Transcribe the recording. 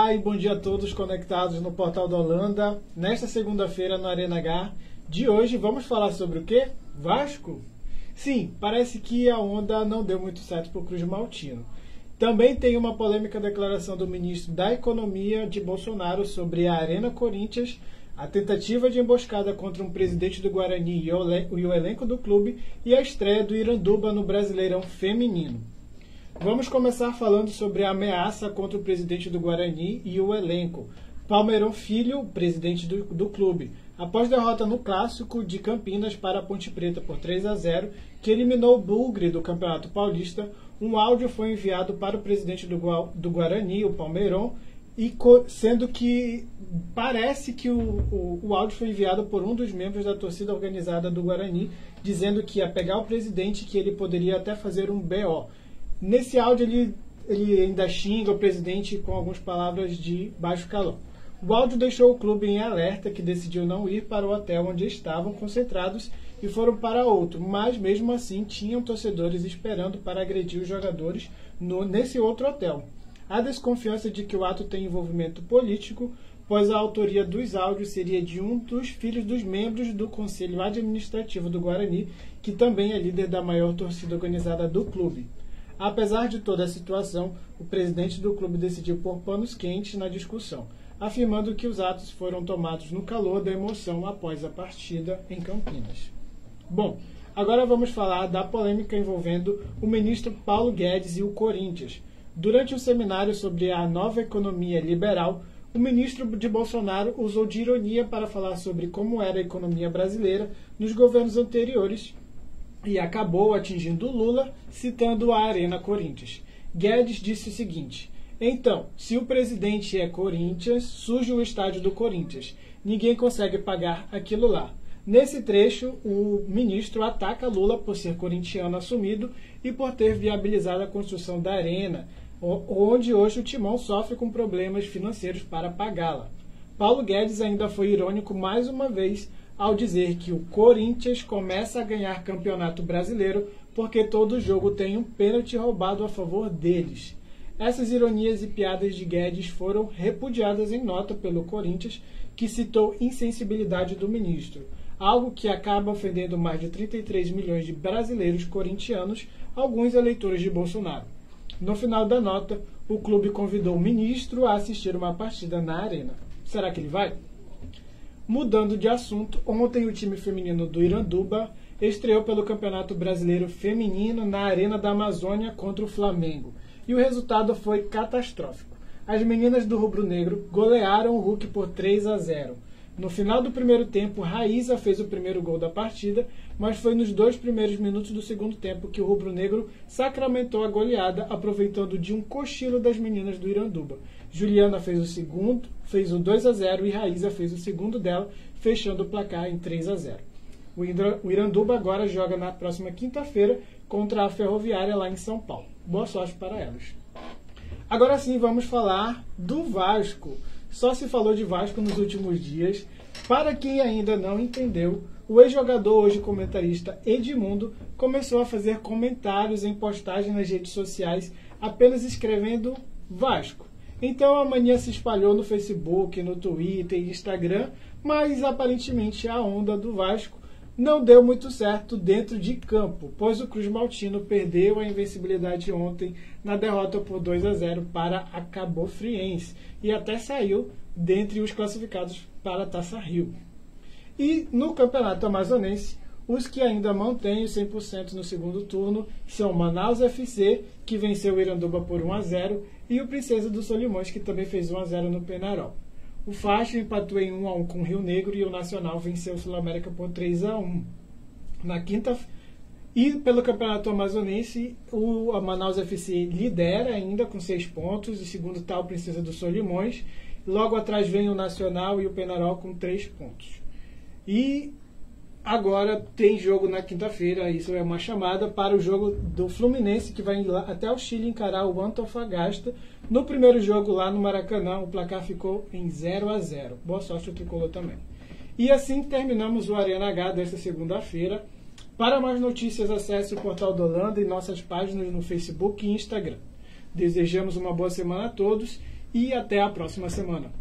Olá e bom dia a todos conectados no Portal da Holanda. Nesta segunda-feira no Arena H de hoje vamos falar sobre o quê? Vasco? Sim, parece que a onda não deu muito certo para o Cruz Maltino. Também tem uma polêmica declaração do ministro da Economia de Bolsonaro sobre a Arena Corinthians, a tentativa de emboscada contra um presidente do Guarani e o elenco do clube e a estreia do Iranduba no Brasileirão Feminino. Vamos começar falando sobre a ameaça contra o presidente do Guarani e o elenco. Palmeirão Filho, presidente do clube, após derrota no Clássico de Campinas para a Ponte Preta por 3-0, que eliminou o Bugre do Campeonato Paulista, um áudio foi enviado para o presidente do Guarani, o Palmeirão, sendo que parece que o áudio foi enviado por um dos membros da torcida organizada do Guarani, dizendo que ia pegar o presidente, que ele poderia até fazer um BO. Nesse áudio ele ainda xinga o presidente com algumas palavras de baixo calão. O áudio deixou o clube em alerta, que decidiu não ir para o hotel onde estavam concentrados e foram para outro, mas mesmo assim tinham torcedores esperando para agredir os jogadores nesse outro hotel. Há desconfiança de que o ato tem envolvimento político, pois a autoria dos áudios seria de um dos filhos dos membros do Conselho Administrativo do Guarani, que também é líder da maior torcida organizada do clube. Apesar de toda a situação, o presidente do clube decidiu pôr panos quentes na discussão, afirmando que os atos foram tomados no calor da emoção após a partida em Campinas. Bom, agora vamos falar da polêmica envolvendo o ministro Paulo Guedes e o Corinthians. Durante um seminário sobre a nova economia liberal, o ministro de Bolsonaro usou de ironia para falar sobre como era a economia brasileira nos governos anteriores e acabou atingindo Lula, citando a Arena Corinthians. Guedes disse o seguinte: então, se o presidente é Corinthians, surge o estádio do Corinthians. Ninguém consegue pagar aquilo lá. Nesse trecho, o ministro ataca Lula por ser corintiano assumido e por ter viabilizado a construção da arena, onde hoje o Timão sofre com problemas financeiros para pagá-la. Paulo Guedes ainda foi irônico mais uma vez ao dizer que o Corinthians começa a ganhar campeonato brasileiro porque todo jogo tem um pênalti roubado a favor deles. Essas ironias e piadas de Guedes foram repudiadas em nota pelo Corinthians, que citou insensibilidade do ministro, algo que acaba ofendendo mais de 33 milhões de brasileiros corintianos, alguns eleitores de Bolsonaro. No final da nota, o clube convidou o ministro a assistir uma partida na arena. Será que ele vai? Mudando de assunto, ontem o time feminino do Iranduba estreou pelo Campeonato Brasileiro Feminino na Arena da Amazônia contra o Flamengo. E o resultado foi catastrófico. As meninas do rubro-negro golearam o Hulk por 3-0. No final do primeiro tempo, Raíza fez o primeiro gol da partida, mas foi nos 2 primeiros minutos do segundo tempo que o rubro-negro sacramentou a goleada, aproveitando de um cochilo das meninas do Iranduba. Juliana fez o segundo, fez o 2-0 e Raíza fez o segundo dela, fechando o placar em 3-0. O Iranduba agora joga na próxima quinta-feira contra a Ferroviária lá em São Paulo. Boa sorte para elas. Agora sim, vamos falar do Vasco. Só se falou de Vasco nos últimos dias. Para quem ainda não entendeu, o ex-jogador, hoje comentarista Edmundo, começou a fazer comentários em postagens nas redes sociais, apenas escrevendo Vasco. Então a mania se espalhou no Facebook, no Twitter e Instagram, mas aparentemente a onda do Vasco não deu muito certo dentro de campo, pois o Cruz Maltino perdeu a invencibilidade ontem na derrota por 2-0 para a Cabo Friense e até saiu dentre os classificados para a Taça Rio. E no Campeonato Amazonense, os que ainda mantêm o 100% no segundo turno são Manaus FC, que venceu o Iranduba por 1-0, e o Princesa dos Solimões, que também fez 1-0 no Penarol. O Facho empatou em 1-1 com o Rio Negro e o Nacional venceu o Sul-América por 3-1. Na quinta, e pelo Campeonato Amazonense, a Manaus FC lidera ainda com 6 pontos, em segundo está o Princesa dos Solimões, logo atrás vem o Nacional e o Penarol com 3 pontos. E agora tem jogo na quinta-feira, isso é uma chamada para o jogo do Fluminense, que vai lá até o Chile encarar o Antofagasta. No primeiro jogo lá no Maracanã, o placar ficou em 0-0. Boa sorte ao tricolor também. E assim terminamos o Arena H desta segunda-feira. Para mais notícias, acesse o Portal da Holanda e nossas páginas no Facebook e Instagram. Desejamos uma boa semana a todos e até a próxima semana.